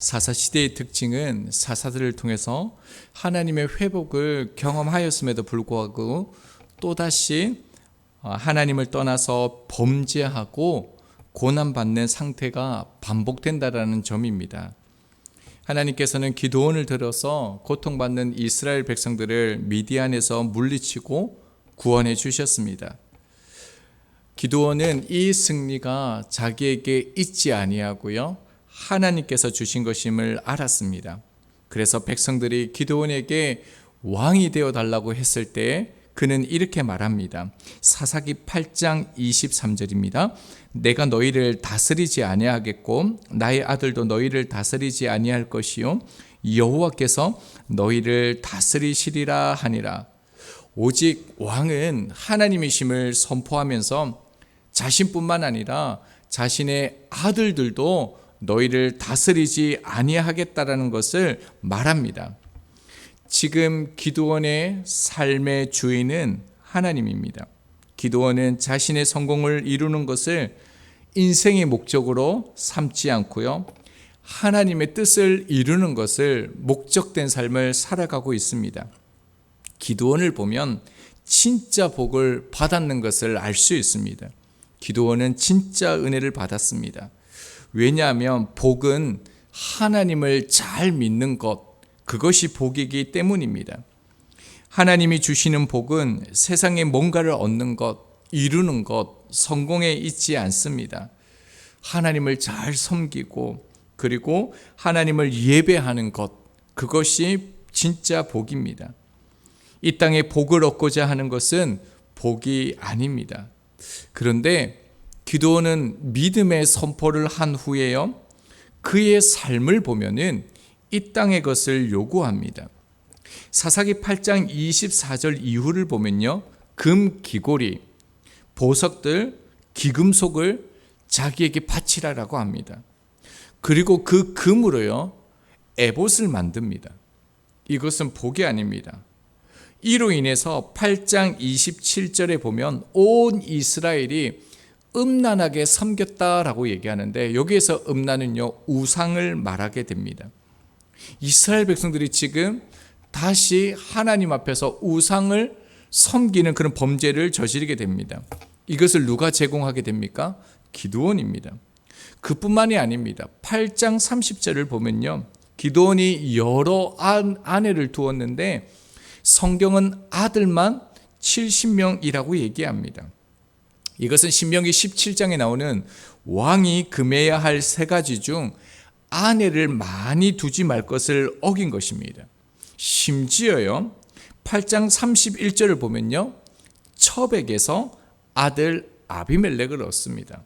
사사시대의 특징은 사사들을 통해서 하나님의 회복을 경험하였음에도 불구하고 또다시 하나님을 떠나서 범죄하고 고난받는 상태가 반복된다라는 점입니다. 하나님께서는 기드온을 들어서 고통받는 이스라엘 백성들을 미디안에서 물리치고 구원해 주셨습니다. 기드온은 이 승리가 자기에게 있지 아니하고요, 하나님께서 주신 것임을 알았습니다. 그래서 백성들이 기드온에게 왕이 되어 달라고 했을 때 그는 이렇게 말합니다. 사사기 8장 23절입니다. 내가 너희를 다스리지 아니하겠고 나의 아들도 너희를 다스리지 아니할 것이요 여호와께서 너희를 다스리시리라 하니라. 오직 왕은 하나님이심을 선포하면서 자신뿐만 아니라 자신의 아들들도 너희를 다스리지 아니하겠다라는 것을 말합니다. 지금 기드온의 삶의 주인은 하나님입니다. 기드온은 자신의 성공을 이루는 것을 인생의 목적으로 삼지 않고요, 하나님의 뜻을 이루는 것을 목적된 삶을 살아가고 있습니다. 기드온을 보면 진짜 복을 받았는 것을 알 수 있습니다. 기드온은 진짜 은혜를 받았습니다. 왜냐하면 복은 하나님을 잘 믿는 것, 그것이 복이기 때문입니다. 하나님이 주시는 복은 세상에 뭔가를 얻는 것, 이루는 것, 성공에 있지 않습니다. 하나님을 잘 섬기고 그리고 하나님을 예배하는 것, 그것이 진짜 복입니다. 이 땅에 복을 얻고자 하는 것은 복이 아닙니다. 그런데 기드온은 믿음의 선포를 한 후에요, 그의 삶을 보면은 이 땅의 것을 요구합니다. 사사기 8장 24절 이후를 보면요, 금 기고리, 보석들, 기금속을 자기에게 바치라라고 합니다. 그리고 그 금으로요 에봇을 만듭니다. 이것은 복이 아닙니다. 이로 인해서 8장 27절에 보면 온 이스라엘이 음란하게 섬겼다라고 얘기하는데, 여기에서 음란은요 우상을 말하게 됩니다. 이스라엘 백성들이 지금 다시 하나님 앞에서 우상을 섬기는 그런 범죄를 저지르게 됩니다. 이것을 누가 제공하게 됩니까? 기드온입니다. 그뿐만이 아닙니다. 8장 30절을 보면요, 기드온이 여러 아내를 두었는데 성경은 아들만 70명이라고 얘기합니다. 이것은 신명기 17장에 나오는 왕이 금해야 할 세 가지 중 아내를 많이 두지 말 것을 어긴 것입니다. 심지어요 8장 31절을 보면요, 첩에게서 아들 아비멜렉을 얻습니다.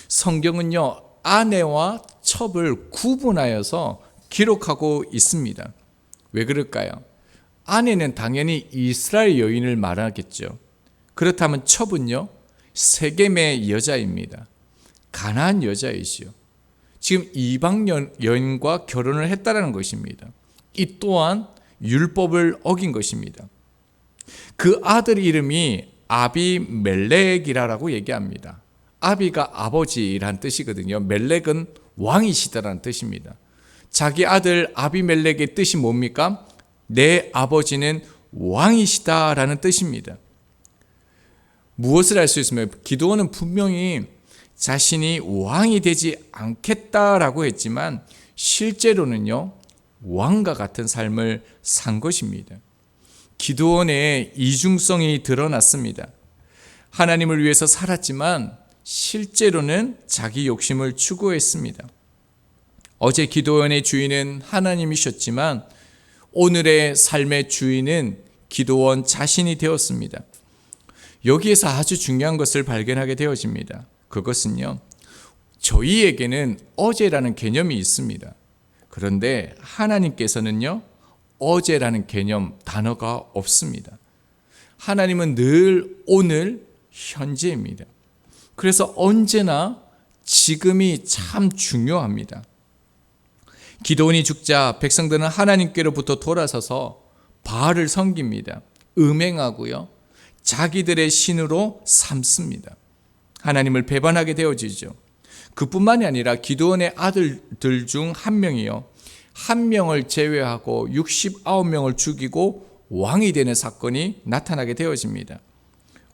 성경은요 아내와 첩을 구분하여서 기록하고 있습니다. 왜 그럴까요? 아내는 당연히 이스라엘 여인을 말하겠죠. 그렇다면 첩은요 세겜의 여자입니다. 가나안 여자이시요. 지금 이방 여인과 결혼을 했다는 것입니다. 이 또한 율법을 어긴 것입니다. 그 아들 이름이 아비멜렉이라고 얘기합니다. 아비가 아버지란 뜻이거든요. 멜렉은 왕이시다라는 뜻입니다. 자기 아들 아비멜렉의 뜻이 뭡니까? 내 아버지는 왕이시다라는 뜻입니다. 무엇을 알 수 있으면 기드온은 분명히 자신이 왕이 되지 않겠다라고 했지만 실제로는요 왕과 같은 삶을 산 것입니다. 기드온의 이중성이 드러났습니다. 하나님을 위해서 살았지만 실제로는 자기 욕심을 추구했습니다. 어제 기드온의 주인은 하나님이셨지만 오늘의 삶의 주인은 기드온 자신이 되었습니다. 여기에서 아주 중요한 것을 발견하게 되어집니다. 그것은요, 저희에게는 어제라는 개념이 있습니다. 그런데 하나님께서는요 어제라는 개념, 단어가 없습니다. 하나님은 늘 오늘, 현재입니다. 그래서 언제나 지금이 참 중요합니다. 기드온이 죽자 백성들은 하나님께로부터 돌아서서 바알을 섬깁니다. 음행하고요, 자기들의 신으로 삼습니다. 하나님을 배반하게 되어지죠. 그뿐만이 아니라 기드온의 아들들 중 한 명이요, 한 명을 제외하고 69명을 죽이고 왕이 되는 사건이 나타나게 되어집니다.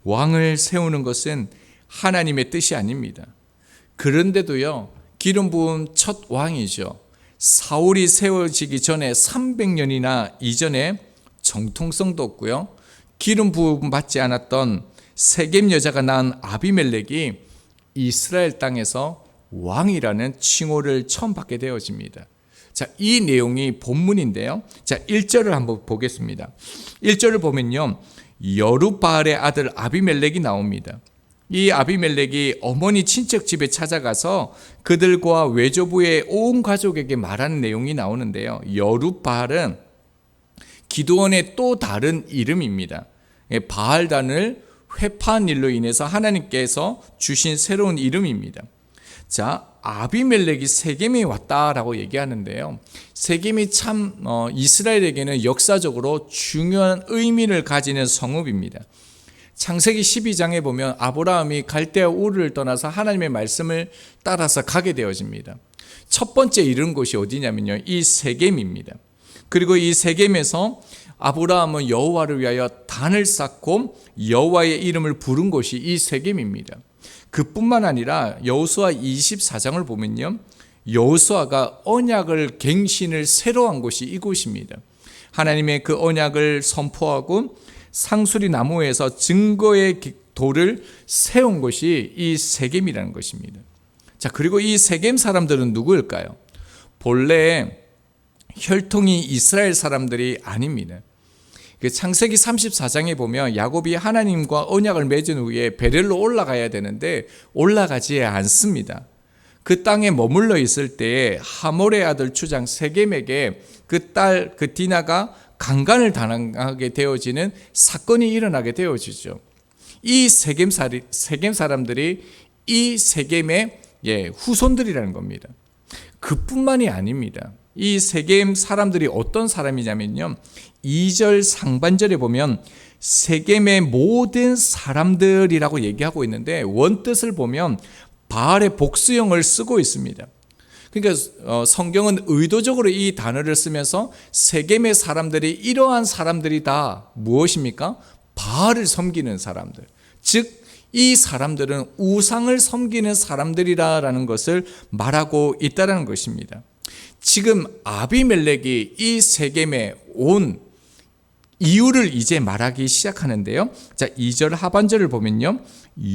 왕을 세우는 것은 하나님의 뜻이 아닙니다. 그런데도요, 기름 부은 첫 왕이죠, 사울이 세워지기 전에 300년이나 이전에 정통성도 없고요, 기름 부음 받지 않았던 세겜 여자가 낳은 아비멜렉이 이스라엘 땅에서 왕이라는 칭호를 처음 받게 되어집니다. 자, 이 내용이 본문인데요. 자, 1절을 한번 보겠습니다. 1절을 보면요, 여룻바알의 아들 아비멜렉이 나옵니다. 이 아비멜렉이 어머니 친척 집에 찾아가서 그들과 외조부의 온 가족에게 말하는 내용이 나오는데요. 여룻바알은 기드온의 또 다른 이름입니다. 바알단을 회파한 일로 인해서 하나님께서 주신 새로운 이름입니다. 자, 아비멜렉이 세겜에 왔다라고 얘기하는데요. 세겜이 참 이스라엘에게는 역사적으로 중요한 의미를 가지는 성읍입니다. 창세기 12장에 보면 아브라함이 갈대아 우르를 떠나서 하나님의 말씀을 따라서 가게 되어집니다. 첫 번째 이른 곳이 어디냐면요, 이 세겜입니다. 그리고 이 세겜에서 아브라함은 여호와를 위하여 단을 쌓고 여호와의 이름을 부른 곳이 이 세겜입니다. 그뿐만 아니라 여호수아 24장을 보면요, 여호수아가 언약을 갱신을 새로 한 곳이 이곳입니다. 하나님의 그 언약을 선포하고 상수리 나무에서 증거의 돌을 세운 곳이 이 세겜이라는 것입니다. 자, 그리고 이 세겜 사람들은 누구일까요? 본래 혈통이 이스라엘 사람들이 아닙니다. 창세기 34장에 보면 야곱이 하나님과 언약을 맺은 후에 베델로 올라가야 되는데 올라가지 않습니다. 그 땅에 머물러 있을 때에 하몰의 아들 주장 세겜에게 그 딸 그 디나가 강간을 당하게 되어지는 사건이 일어나게 되어지죠. 이 세겜 사람들이 이 세겜의 후손들이라는 겁니다. 그뿐만이 아닙니다. 이 세겜 사람들이 어떤 사람이냐면요, 2절 상반절에 보면 세겜의 모든 사람들이라고 얘기하고 있는데 원뜻을 보면 바알의 복수형을 쓰고 있습니다. 그러니까 성경은 의도적으로 이 단어를 쓰면서 세겜의 사람들이 이러한 사람들이다. 무엇입니까? 바알을 섬기는 사람들. 즉 이 사람들은 우상을 섬기는 사람들이라는 것을 말하고 있다는 것입니다. 지금 아비멜렉이 이 세겜에 온 이유를 이제 말하기 시작하는데요. 자, 2절 하반절을 보면요,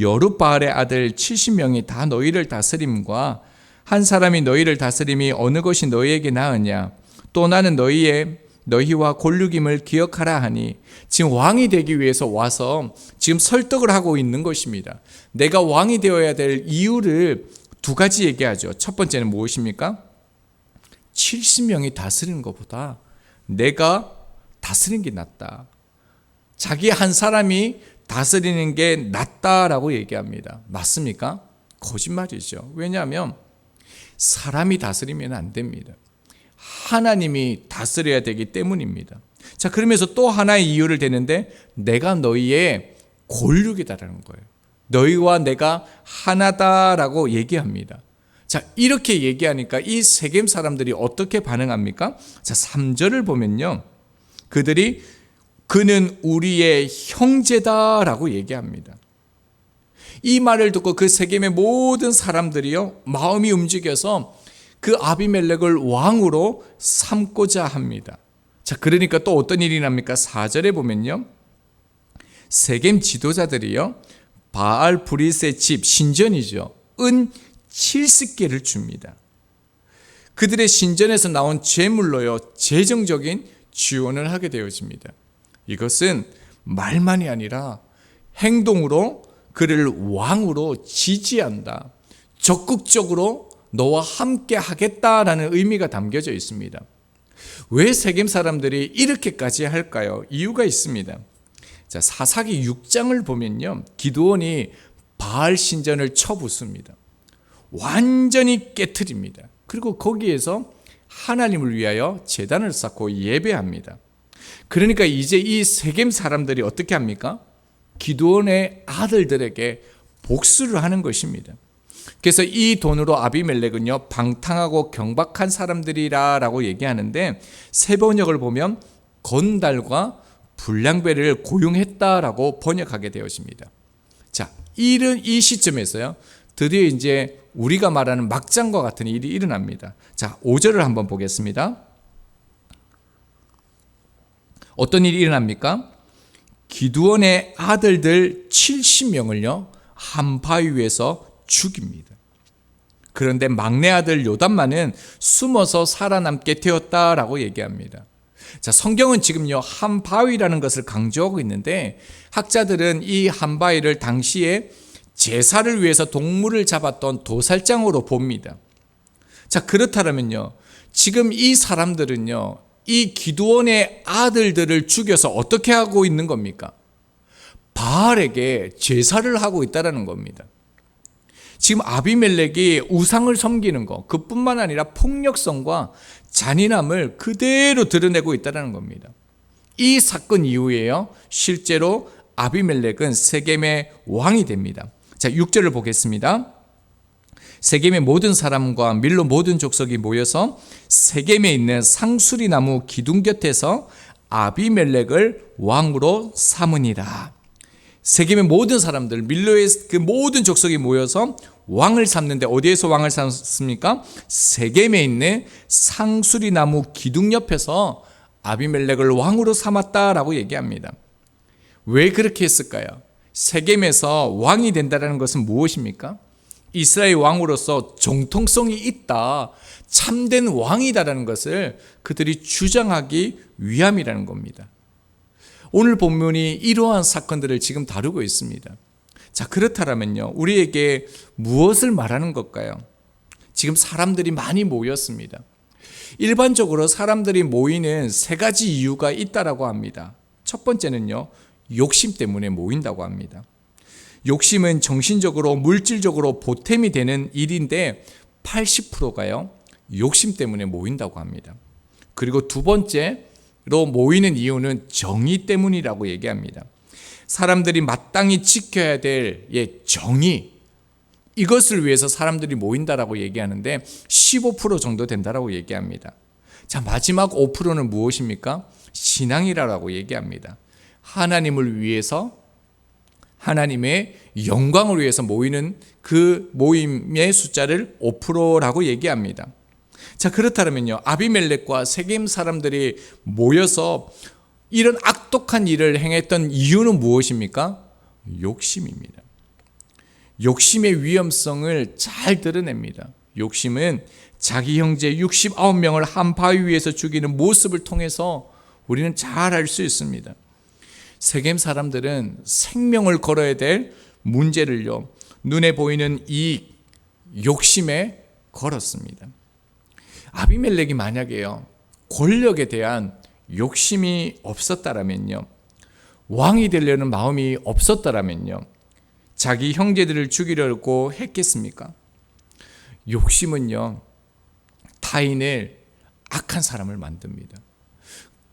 여룻바알의 아들 70명이 다 너희를 다스림과 한 사람이 너희를 다스림이 어느 것이 너희에게 나으냐, 또 나는 너희와 골육임을 기억하라 하니, 지금 왕이 되기 위해서 와서 지금 설득을 하고 있는 것입니다. 내가 왕이 되어야 될 이유를 두 가지 얘기하죠. 첫 번째는 무엇입니까? 70명이 다스리는 것보다 내가 다스리는 게 낫다. 자기 한 사람이 다스리는 게 낫다라고 얘기합니다. 맞습니까? 거짓말이죠. 왜냐하면 사람이 다스리면 안 됩니다. 하나님이 다스려야 되기 때문입니다. 자, 그러면서 또 하나의 이유를 대는데 내가 너희의 골육이다라는 거예요. 너희와 내가 하나다라고 얘기합니다. 자, 이렇게 얘기하니까 이 세겜 사람들이 어떻게 반응합니까? 자, 3절을 보면요, 그는 우리의 형제다라고 얘기합니다. 이 말을 듣고 그 세겜의 모든 사람들이요, 마음이 움직여서 그 아비멜렉을 왕으로 삼고자 합니다. 자, 그러니까 또 어떤 일이 납니까? 4절에 보면요, 세겜 지도자들이요, 바알 브릿의 집, 신전이죠, 은 70개를 줍니다. 그들의 신전에서 나온 제물로요, 재정적인 지원을 하게 되어집니다. 이것은 말만이 아니라 행동으로 그를 왕으로 지지한다, 적극적으로 너와 함께 하겠다라는 의미가 담겨져 있습니다. 왜 세겜 사람들이 이렇게까지 할까요? 이유가 있습니다. 자, 사사기 6장을 보면요, 기드온이 바알 신전을 쳐부숩니다. 완전히 깨트립니다. 그리고 거기에서 하나님을 위하여 제단을 쌓고 예배합니다. 그러니까 이제 이 세겜 사람들이 어떻게 합니까? 기드온의 아들들에게 복수를 하는 것입니다. 그래서 이 돈으로 아비멜렉은요, 방탕하고 경박한 사람들이라고 얘기하는데, 세번역을 보면 건달과 불량배를 고용했다라고 번역하게 되었습니다. 자, 이 시점에서요, 드디어 이제 우리가 말하는 막장과 같은 일이 일어납니다. 자, 5절을 한번 보겠습니다. 어떤 일이 일어납니까? 기드온의 아들들 70명을요, 한 바위 위에서 죽입니다. 그런데 막내 아들 요담만은 숨어서 살아남게 되었다라고 얘기합니다. 자, 성경은 지금요, 한 바위라는 것을 강조하고 있는데, 학자들은 이 한 바위를 당시에 제사를 위해서 동물을 잡았던 도살장으로 봅니다. 자, 그렇다면요, 지금 이 사람들은요, 이 기드온의 아들들을 죽여서 어떻게 하고 있는 겁니까? 바알에게 제사를 하고 있다는 겁니다. 지금 아비멜렉이 우상을 섬기는 것, 그뿐만 아니라 폭력성과 잔인함을 그대로 드러내고 있다는 겁니다. 이 사건 이후에요, 실제로 아비멜렉은 세겜의 왕이 됩니다. 자, 6절을 보겠습니다. 세겜의 모든 사람과 밀로 모든 족속이 모여서 세겜에 있는 상수리 나무 기둥 곁에서 아비멜렉을 왕으로 삼으니라. 세겜의 모든 사람들, 밀로의 그 모든 족속이 모여서 왕을 삼는데, 어디에서 왕을 삼습니까? 세겜에 있는 상수리 나무 기둥 옆에서 아비멜렉을 왕으로 삼았다라고 얘기합니다. 왜 그렇게 했을까요? 세겜에서 왕이 된다는 것은 무엇입니까? 이스라엘 왕으로서 정통성이 있다, 참된 왕이다라는 것을 그들이 주장하기 위함이라는 겁니다. 오늘 본문이 이러한 사건들을 지금 다루고 있습니다. 자, 그렇다면요, 우리에게 무엇을 말하는 걸까요? 지금 사람들이 많이 모였습니다. 일반적으로 사람들이 모이는 세 가지 이유가 있다라고 합니다. 첫 번째는요, 욕심 때문에 모인다고 합니다. 욕심은 정신적으로, 물질적으로 보탬이 되는 일인데 80%가요, 욕심 때문에 모인다고 합니다. 그리고 두 번째로 모이는 이유는 정의 때문이라고 얘기합니다. 사람들이 마땅히 지켜야 될 정의, 이것을 위해서 사람들이 모인다라고 얘기하는데 15% 정도 된다라고 얘기합니다. 자, 마지막 5%는 무엇입니까? 신앙이라고 얘기합니다. 하나님을 위해서, 하나님의 영광을 위해서 모이는 그 모임의 숫자를 5%라고 얘기합니다. 자, 그렇다면요, 아비멜렉과 세겜 사람들이 모여서 이런 악독한 일을 행했던 이유는 무엇입니까? 욕심입니다. 욕심의 위험성을 잘 드러냅니다. 욕심은 자기 형제 69명을 한 바위 위에서 죽이는 모습을 통해서 우리는 잘 알 수 있습니다. 세겜 사람들은 생명을 걸어야 될 문제를요, 눈에 보이는 이 욕심에 걸었습니다. 아비멜렉이 만약에요, 권력에 대한 욕심이 없었다라면요, 왕이 되려는 마음이 없었다라면요, 자기 형제들을 죽이려고 했겠습니까? 욕심은요, 타인을 악한 사람을 만듭니다.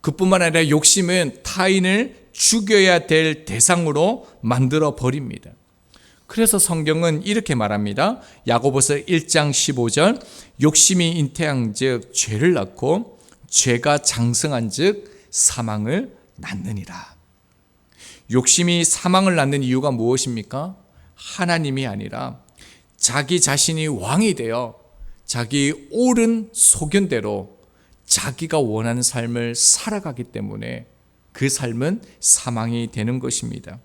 그뿐만 아니라 욕심은 타인을 죽여야 될 대상으로 만들어 버립니다. 그래서 성경은 이렇게 말합니다. 야고보서 1장 15절, 욕심이 잉태한즉 죄를 낳고 죄가 장성한즉 사망을 낳느니라. 욕심이 사망을 낳는 이유가 무엇입니까? 하나님이 아니라 자기 자신이 왕이 되어 자기 옳은 소견대로 자기가 원하는 삶을 살아가기 때문에 그 삶은 사망이 되는 것입니다.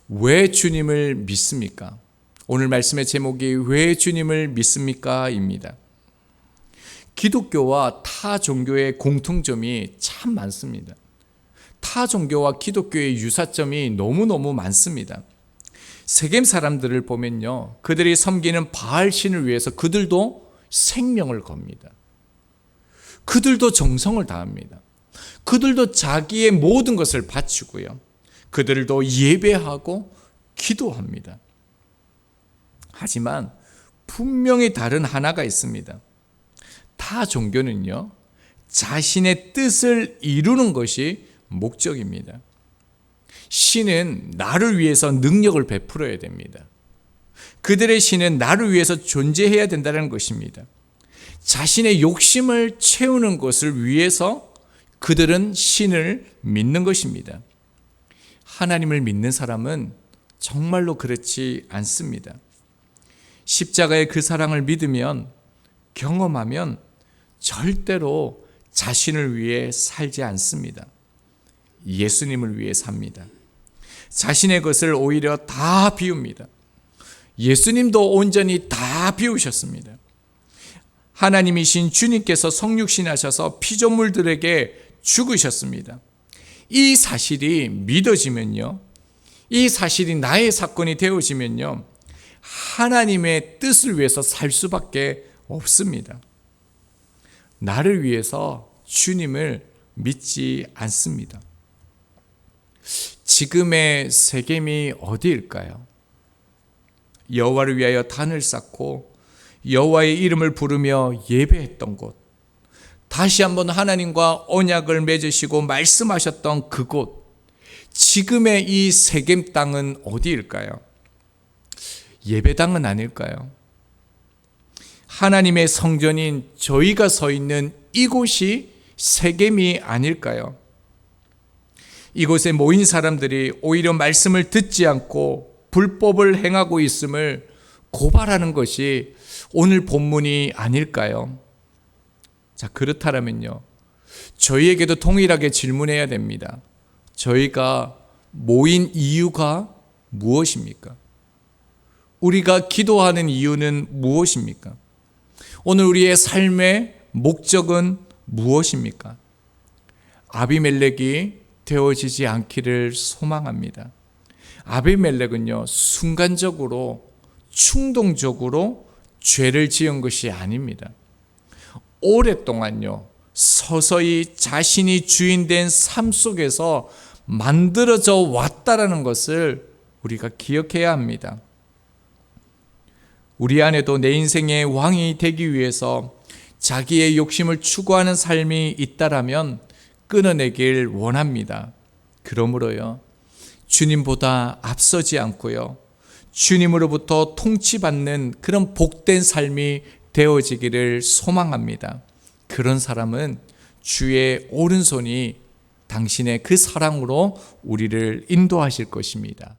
왜 주님을 믿습니까? 오늘 말씀의 제목이 왜 주님을 믿습니까? 입니다. 기독교와 타 종교의 공통점이 참 많습니다. 타 종교와 기독교의 유사점이 너무너무 많습니다. 세겜 사람들을 보면요, 그들이 섬기는 바알 신을 위해서 그들도 생명을 겁니다. 그들도 정성을 다합니다. 그들도 자기의 모든 것을 바치고요, 그들도 예배하고 기도합니다. 하지만 분명히 다른 하나가 있습니다. 타 종교는요, 자신의 뜻을 이루는 것이 목적입니다. 신은 나를 위해서 능력을 베풀어야 됩니다. 그들의 신은 나를 위해서 존재해야 된다는 것입니다. 자신의 욕심을 채우는 것을 위해서 그들은 신을 믿는 것입니다. 하나님을 믿는 사람은 정말로 그렇지 않습니다. 십자가의 그 사랑을 믿으면, 경험하면 절대로 자신을 위해 살지 않습니다. 예수님을 위해 삽니다. 자신의 것을 오히려 다 비웁니다. 예수님도 온전히 다 비우셨습니다. 하나님이신 주님께서 성육신하셔서 피조물들에게 죽으셨습니다. 이 사실이 믿어지면요, 이 사실이 나의 사건이 되어지면요, 하나님의 뜻을 위해서 살 수밖에 없습니다. 나를 위해서 주님을 믿지 않습니다. 지금의 세겜이 어디일까요? 여호와를 위하여 단을 쌓고 여호와의 이름을 부르며 예배했던 곳, 다시 한번 하나님과 언약을 맺으시고 말씀하셨던 그곳, 지금의 이 세겜 땅은 어디일까요? 예배당은 아닐까요? 하나님의 성전인 저희가 서 있는 이곳이 세겜이 아닐까요? 이곳에 모인 사람들이 오히려 말씀을 듣지 않고 불법을 행하고 있음을 고발하는 것이 오늘 본문이 아닐까요? 자, 그렇다면요, 저희에게도 동일하게 질문해야 됩니다. 저희가 모인 이유가 무엇입니까? 우리가 기도하는 이유는 무엇입니까? 오늘 우리의 삶의 목적은 무엇입니까? 아비멜렉이 되어지지 않기를 소망합니다. 아비멜렉은요, 순간적으로 충동적으로 죄를 지은 것이 아닙니다. 오랫동안요, 서서히 자신이 주인된 삶 속에서 만들어져 왔다라는 것을 우리가 기억해야 합니다. 우리 안에도 내 인생의 왕이 되기 위해서 자기의 욕심을 추구하는 삶이 있다라면 끊어내길 원합니다. 그러므로요, 주님보다 앞서지 않고요, 주님으로부터 통치받는 그런 복된 삶이 되어지기를 소망합니다. 그런 사람은 주의 오른손이 당신의 그 사랑으로 우리를 인도하실 것입니다.